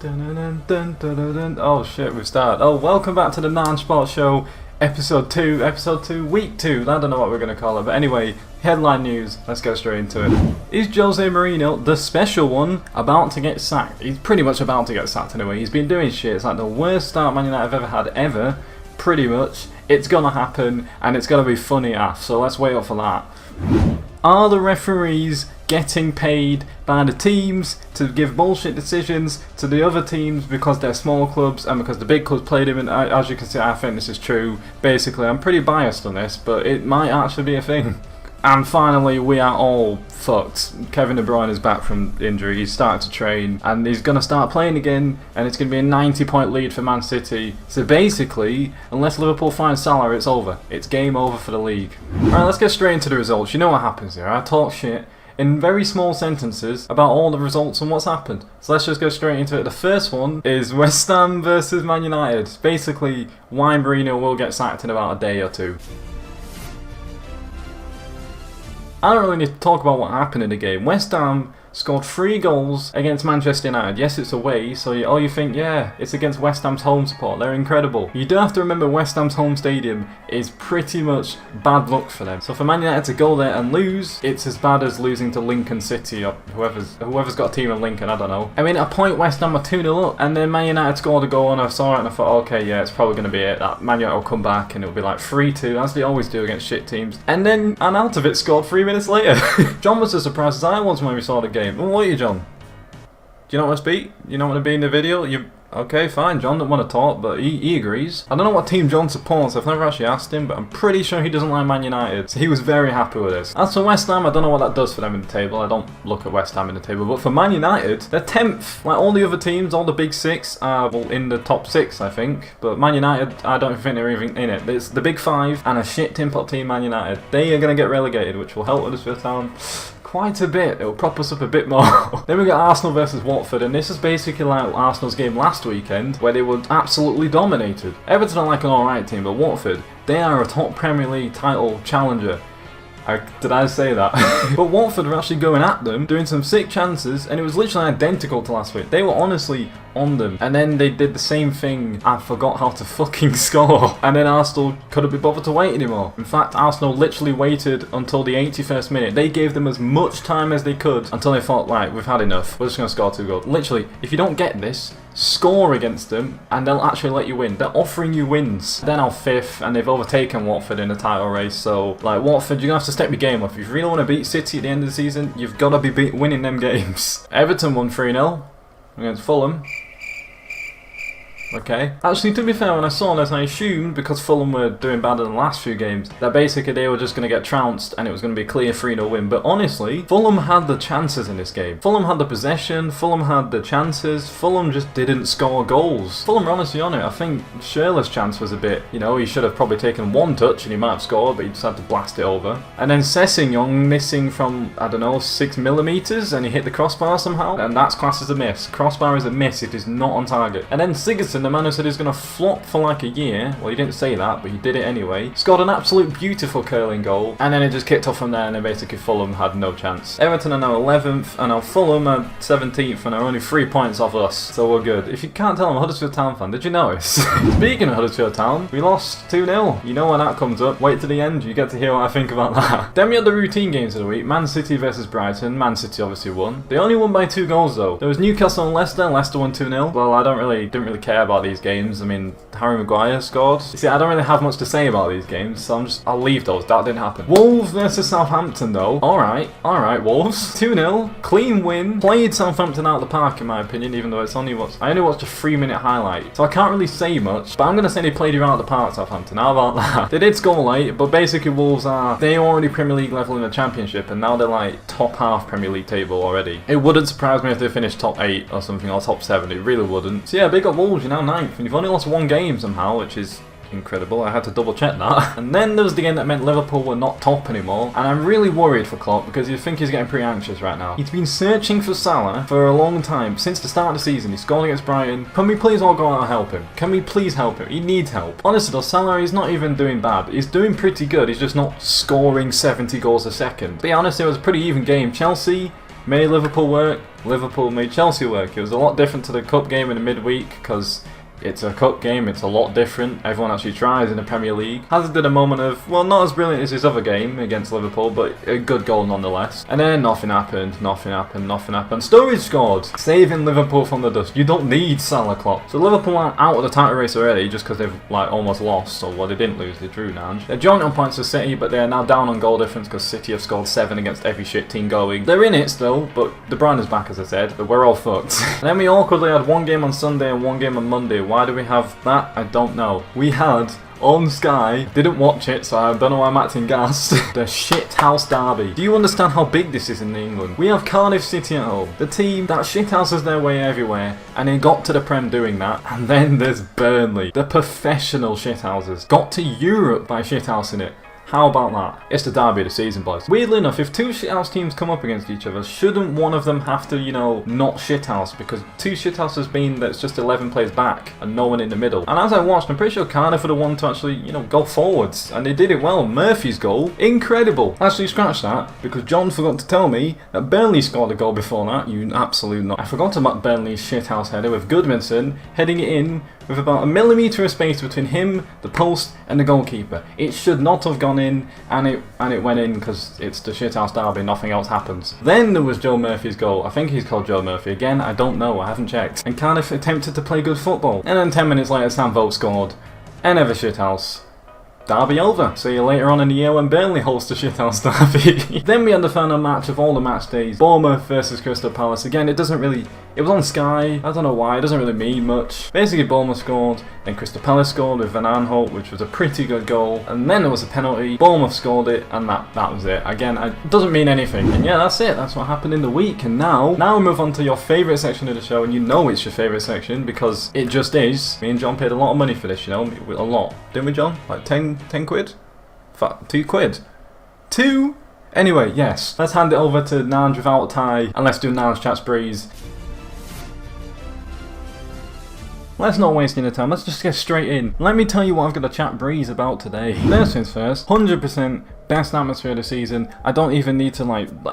Oh shit, we've started. Oh, welcome back to the Nange Sports Show, episode 2, week 2. I don't know what we're going to call it, but anyway, headline news, let's go straight into it. Is Jose Mourinho, the special one, about to get sacked? He's pretty much about to get sacked anyway. He's been doing shit. It's like the worst start Man United have ever had, ever. Pretty much. It's going to happen, and it's going to be funny AF, so let's wait up for that. Are the referees getting paid by the teams to give bullshit decisions to the other teams because they're small clubs and because the big clubs played him? And as you can see, I think this is true. Basically, I'm pretty biased on this, but it might actually be a thing. And finally, we are all fucked. Kevin De Bruyne is back from injury. He's starting to train and he's going to start playing again, and it's going to be a 90-point lead for Man City. So basically, unless Liverpool find Salah, it's over. It's game over for the league. Alright, let's get straight into the results. You know what happens here. I talk shit in very small sentences about all the results and what's happened. So let's just go straight into it. The first one is West Ham versus Man United. Basically, why Mourinho will get sacked in about a day or two. I don't really need to talk about what happened in the game. West Ham scored 3 goals against Manchester United. Yes, it's away, so you think, yeah, it's against West Ham's home support. They're incredible. You do have to remember West Ham's home stadium is pretty much bad luck for them. So for Man United to go there and lose, it's as bad as losing to Lincoln City or whoever's got a team in Lincoln, I don't know. I mean, at a point West Ham were 2-0 up, and then Man United scored a goal, and I saw it and I thought, okay, yeah, it's probably going to be it. That Man United will come back and it'll be like 3-2, as they always do against shit teams. And then Arnautovic scored 3 minutes later. John was as surprised as I was when we saw the game. Well, what are you, John? Do you not want to speak? You don't want to be in the video? Okay, fine. John doesn't want to talk, but he agrees. I don't know what team John supports. I've never actually asked him, but I'm pretty sure he doesn't like Man United. So he was very happy with this. As for West Ham, I don't know what that does for them in the table. I don't look at West Ham in the table. But for Man United, they're 10th. Like all the other teams, all the big 6 are in the top 6, I think. But Man United, I don't think they're even in it. It's the big 5 and a shit tin pot team, Man United. They are going to get relegated, which will help Huddersfield Town quite a bit. It'll prop us up a bit more. Then we got Arsenal versus Watford, and this is basically like Arsenal's game last weekend where they were absolutely dominated. Everton are like an alright team, but Watford, they are a top Premier League title challenger. Did I say that? But Watford were actually going at them, doing some sick chances, and it was literally identical to last week. They were honestly on them. And then they did the same thing. I forgot how to fucking score. And then Arsenal couldn't be bothered to wait anymore. In fact, Arsenal literally waited until the 81st minute. They gave them as much time as they could until they thought, right, we've had enough. We're just going to score 2 goals. Literally, if you don't get this, score against them and they'll actually let you win. They're offering you wins. They're now 5th and they've overtaken Watford in the title race. So, like, Watford, you're going to have to step your game up. If you really want to beat City at the end of the season, you've got to be winning them games. Everton won 3-0 against Fulham. Okay. Actually, to be fair, when I saw this, I assumed, because Fulham were doing better than the last few games, that basically they were just going to get trounced and it was going to be a clear 3-0 win. But honestly, Fulham had the chances in this game. Fulham had the possession, Fulham had the chances, Fulham just didn't score goals. Fulham were honestly on it. I think Schürrle's chance was a bit, he should have probably taken 1 touch and he might have scored, but he just had to blast it over. And then Sessegnon missing from, I don't know, 6mm, and he hit the crossbar somehow, and that's classed as a miss. Crossbar is a miss if it's not on target. And then Sigurdsson, the man who said he's going to flop for like a year, well, he didn't say that, but he did it anyway, scored an absolute beautiful curling goal, and then it just kicked off from there, and then basically Fulham had no chance. Everton are now 11th, and now Fulham are 17th, and are only 3 points off us, so we're good. If you can't tell, I'm a Huddersfield Town fan. Did you notice? Speaking of Huddersfield Town, we lost 2-0. You know when that comes up. Wait to the end, you get to hear what I think about that. Then we had the routine games of the week. Man City versus Brighton. Man City obviously won. They only won by 2 goals though. There was Newcastle and Leicester. Leicester won 2-0. Well, I didn't really care about these games. I mean, Harry Maguire scored. You see, I don't really have much to say about these games, so I'll leave those. That didn't happen. Wolves versus Southampton though. Alright, Wolves. 2-0. Clean win. Played Southampton out of the park in my opinion, even though it's I only watched a 3-minute highlight. So I can't really say much, but I'm going to say they played you out of the park, Southampton. How about that? They did score late, but basically Wolves they're already Premier League level in the Championship, and now they're like top half Premier League table already. It wouldn't surprise me if they finished top 8 or something, or top 7. It really wouldn't. So yeah, big up Wolves, you're now 9th, and you've only lost 1 game somehow, which is incredible. I had to double check that. And then there was the game that meant Liverpool were not top anymore, and I'm really worried for Klopp because you think he's getting pretty anxious right now. He's been searching for Salah for a long time, since the start of the season. He scored against Brighton. Can we please all go out and help him? Can we please help him? He needs help. Honestly though, Salah is not even doing bad. He's doing pretty good. He's just not scoring 70 goals a second. But yeah, honestly, it was a pretty even game. Chelsea made Liverpool work, Liverpool made Chelsea work. It was a lot different to the cup game in the midweek because it's a cup game, it's a lot different. Everyone actually tries in the Premier League. Hazard did a moment of, well, not as brilliant as his other game against Liverpool, but a good goal nonetheless. And then nothing happened. Sturridge scored, saving Liverpool from the dust. You don't need Salah Klopp. So Liverpool are out of the title race already just because they've like almost lost. So well, they didn't lose, they drew Nange. They're joint on points with City, but they're now down on goal difference because City have scored 7 against every shit team going. They're in it still, but Bruyne is back as I said, but we're all fucked. And then we awkwardly had one game on Sunday and one game on Monday. Why do we have that? I don't know. We had on Sky, didn't watch it, so I don't know why I'm acting gassed. The shit house derby. Do you understand how big this is in England? We have Cardiff City at home, the team that shit houses their way everywhere, and they got to the Prem doing that. And then there's Burnley, the professional shit houses, got to Europe by shit housing it. How about that? It's the derby of the season, boys. Weirdly enough, if two shithouse teams come up against each other, shouldn't one of them have to, you know, not shithouse? Because two shithouses mean that it's just 11 players back and no one in the middle. And as I watched, I'm pretty sure Cardiff were the one to actually, you know, go forwards. And they did it well. Murphy's goal, incredible. Actually, scratch that, because John forgot to tell me that Burnley scored a goal before that. You absolute not. I forgot about Burnley's shithouse header with Goodmanson heading it in with about a millimetre of space between him, the post, and the goalkeeper. It should not have gone in, and it went in because it's the shithouse derby, nothing else happens. Then there was Joe Murphy's goal. I think he's called Joe Murphy. Again, I don't know, I haven't checked. And Cardiff attempted to play good football. And then 10 minutes later, Sam Vogt scored. Another shithouse. Derby over. See you later on in the year when Burnley hosts the shithouse derby. Then we had the final match of all the match days. Bournemouth versus Crystal Palace. Again, it doesn't really... It was on Sky. I don't know why. It doesn't really mean much. Basically, Bournemouth scored. Then Crystal Palace scored with Van Aanholt, which was a pretty good goal. And then there was a penalty. Bournemouth scored it, and that was it. Again, it doesn't mean anything. And yeah, that's it. That's what happened in the week. And now we move on to your favourite section of the show. And you know it's your favourite section because it just is. Me and John paid a lot of money for this, you know. A lot. Didn't we, John? Like 10 quid? 2 quid? 2? Anyway, yes. Let's hand it over to Nange without a tie. And let's do Nange Chats Breeze. Let's not waste any time, let's just get straight in. Let me tell you what I've got to chat breeze about today. First things first, 100% best atmosphere of the season. I don't even need to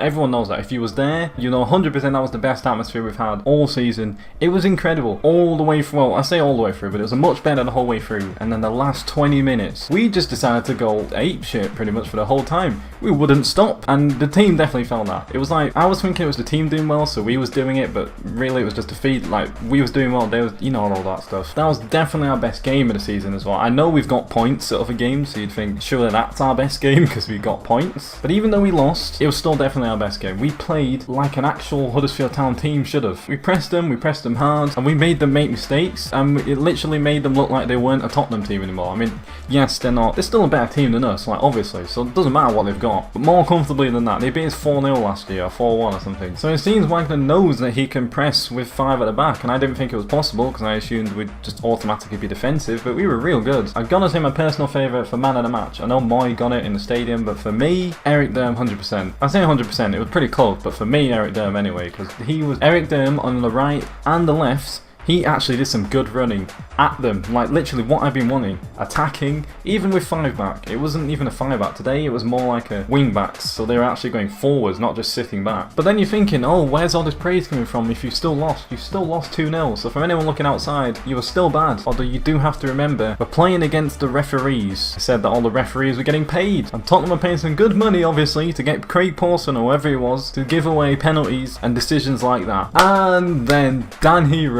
everyone knows that. If you was there, you know 100% that was the best atmosphere we've had all season. It was incredible, all the way through, well, I say all the way through, but it was a much better the whole way through. And then the last 20 minutes, we just decided to go ape shit pretty much for the whole time. We wouldn't stop, and the team definitely felt that. It was like, I was thinking it was the team doing well, so we was doing it, but really it was just a feed, we was doing well, they was, you know, all that stuff. That was definitely our best game of the season as well. I know we've got points at other games, so you'd think, surely that's our best game, because we got points. But even though we lost, it was still definitely our best game. We played like an actual Huddersfield Town team should have. We pressed them hard, and we made them make mistakes, and it literally made them look like they weren't a Tottenham team anymore. I mean, yes, they're still a better team than us, like, obviously, so it doesn't matter what they've got. But more comfortably than that, they beat us 4-0 last year, or 4-1 or something. So it seems Wagner knows that he can press with 5 at the back, and I didn't think it was possible, because I assumed we'd just automatically be defensive, but we were real good. I've got to say my personal favourite for man of the match. I know Moy got it in the stadium, but for me, Eric Durm 100%. I say 100%, it was pretty close, but for me, Eric Durm anyway, because he was Eric Durm on the right and the left. He actually did some good running at them, like literally what I've been wanting. Attacking, even with 5 back. It wasn't even a 5 back today, it was more like a wing backs, so they were actually going forwards, not just sitting back. But then you're thinking, oh, where's all this praise coming from if you've still lost? You've still lost 2-0, so for anyone looking outside, you were still bad. Although you do have to remember, we're playing against the referees. I said that all the referees were getting paid, and Tottenham are paying some good money, obviously, to get Craig Pawson or whoever he was, to give away penalties and decisions like that. And then Daniel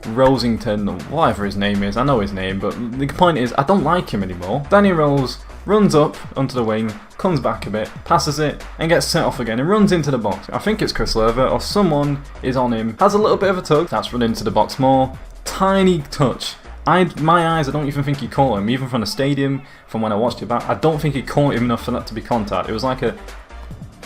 Rosington, or whatever his name is, I know his name, but the point is, I don't like him anymore. Danny Rose runs up onto the wing, comes back a bit, passes it, and gets set off again and runs into the box. I think it's Chris Lerver, or someone is on him, has a little bit of a tug, that's run into the box more, tiny touch. My eyes, I don't even think he caught him, even from the stadium, from when I watched it back, I don't think he caught him enough for that to be contact. It was like a...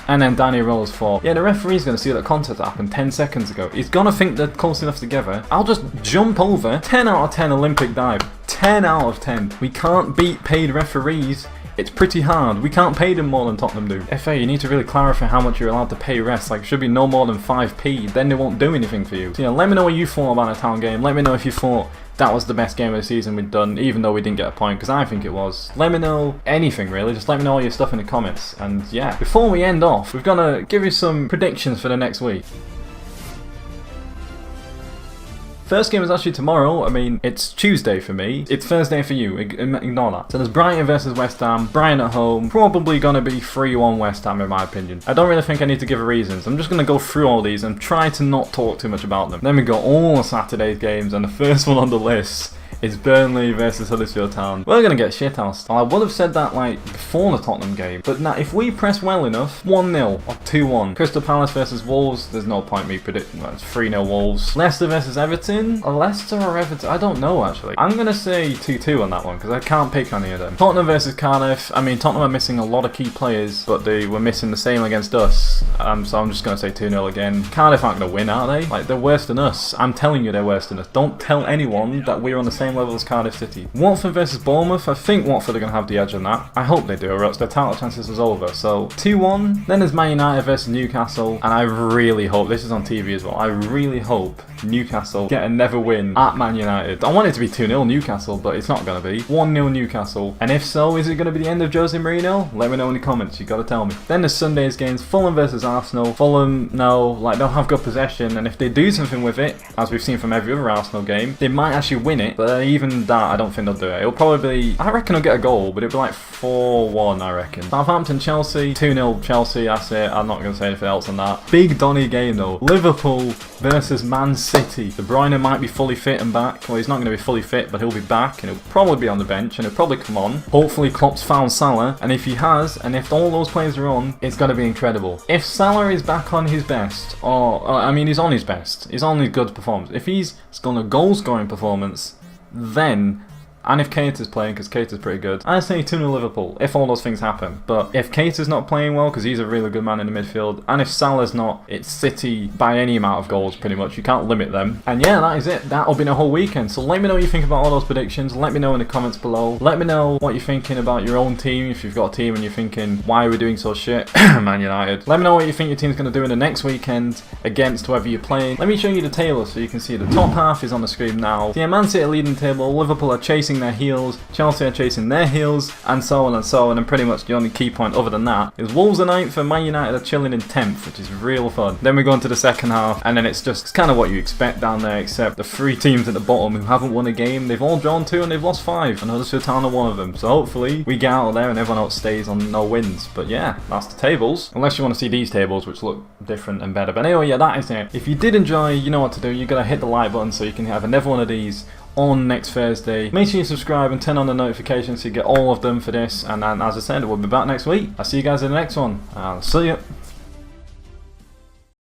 And then Danny Rose thought, yeah, the referee's going to see that contact happened 10 seconds ago. He's going to think they're close enough together. I'll just jump over. 10 out of 10 Olympic dive. 10 out of 10. We can't beat paid referees It's pretty hard. We can't pay them more than Tottenham do. FA, you need to really clarify how much you're allowed to pay refs. Like, it should be no more than 5p. Then they won't do anything for you. So, yeah, let me know what you thought about the Town game. Let me know if you thought that was the best game of the season we've done, even though we didn't get a point, because I think it was. Let me know anything, really. Just let me know all your stuff in the comments. And yeah, before we end off, we're gonna give you some predictions for the next week. First game is actually tomorrow. I mean, it's Tuesday for me. It's Thursday for you. Ignore that. So there's Brighton versus West Ham. Brighton at home. Probably going to be 3-1 West Ham in my opinion. I don't really think I need to give reasons. I'm just going to go through all these and try to not talk too much about them. Then we got all Saturday's games, and the first one on the list is Burnley versus Huddersfield Town. We're going to get shithoused. I would have said that like before the Tottenham game. But now, if we press well enough, 1-0 or 2-1. Crystal Palace versus Wolves, there's no point me predicting that. It's 3-0 Wolves. Leicester versus Everton? Or Leicester or Everton? I don't know actually. I'm going to say 2-2 on that one because I can't pick any of them. Tottenham versus Cardiff. I mean, Tottenham are missing a lot of key players, but they were missing the same against us. So I'm just going to say 2-0 again. Cardiff aren't going to win, are they? Like, they're worse than us. I'm telling you they're worse than us. Don't tell anyone that we're on the same level as Cardiff City. Watford versus Bournemouth. I think Watford are going to have the edge on that. I hope they do, or else their title chances is over. So 2-1. Then there's Man United versus Newcastle, and I really hope, this is on TV as well, I really hope Newcastle get another win at Man United. I want it to be 2-0 Newcastle, but it's not going to be. 1-0 Newcastle. And if so, is it going to be the end of Jose Mourinho? Let me know in the comments. You got to tell me. Then there's Sunday's games. Fulham versus Arsenal. Fulham, no, like, they'll have good possession, and if they do something with it, as we've seen from every other Arsenal game, they might actually win it, but even that, I don't think they'll do it. It'll probably be, I reckon they'll get a goal, but it'll be like 4-1, I reckon. Southampton, Chelsea, 2-0 Chelsea, that's it. I'm not going to say anything else on that. Big Donny game though. Liverpool versus Man City. De Bruyne might be fully fit and back. Well, he's not going to be fully fit, but he'll be back, and he'll probably be on the bench, and he'll probably come on. Hopefully Klopp's found Salah, and if he has, and if all those players are on, it's going to be incredible. If Salah is back on his best, or I mean, he's on his best. He's on his good performance. If he's got a goal-scoring performance, then, and if Keita's playing, because Keita's pretty good, I say 2-0 Liverpool, if all those things happen. But if Keita's not playing well, because he's a really good man in the midfield, and if Salah's not, it's City by any amount of goals, pretty much. You can't limit them. And yeah, that is it. That'll be the whole weekend. So let me know what you think about all those predictions. Let me know in the comments below. Let me know what you're thinking about your own team, if you've got a team and you're thinking, why are we doing so shit? Man United. Let me know what you think your team's going to do in the next weekend against whoever you're playing. Let me show you the table so you can see the top half is on the screen now. So yeah, Man City are leading the table, Liverpool are chasing their heels, Chelsea are chasing their heels, and so on and so on. And pretty much the only key point other than that is Wolves are 9th and Man United are chilling in 10th, which is real fun. Then we go into the second half, and then it's kind of what you expect down there, except the 3 teams at the bottom who haven't won a game. They've all drawn 2 and they've lost 5, and Huddersfield Town are one of them. So hopefully we get out of there and everyone else stays on no wins. But yeah, that's the tables. Unless you want to see these tables, which look different and better. But anyway, yeah, that is it. If you did enjoy, you know what to do. You gotta hit the like button so you can have another one of these on next Thursday. Make sure you subscribe and turn on the notifications so you get all of them for this. And then, as I said, we'll be back next week. I'll see you guys in the next one. I'll see you.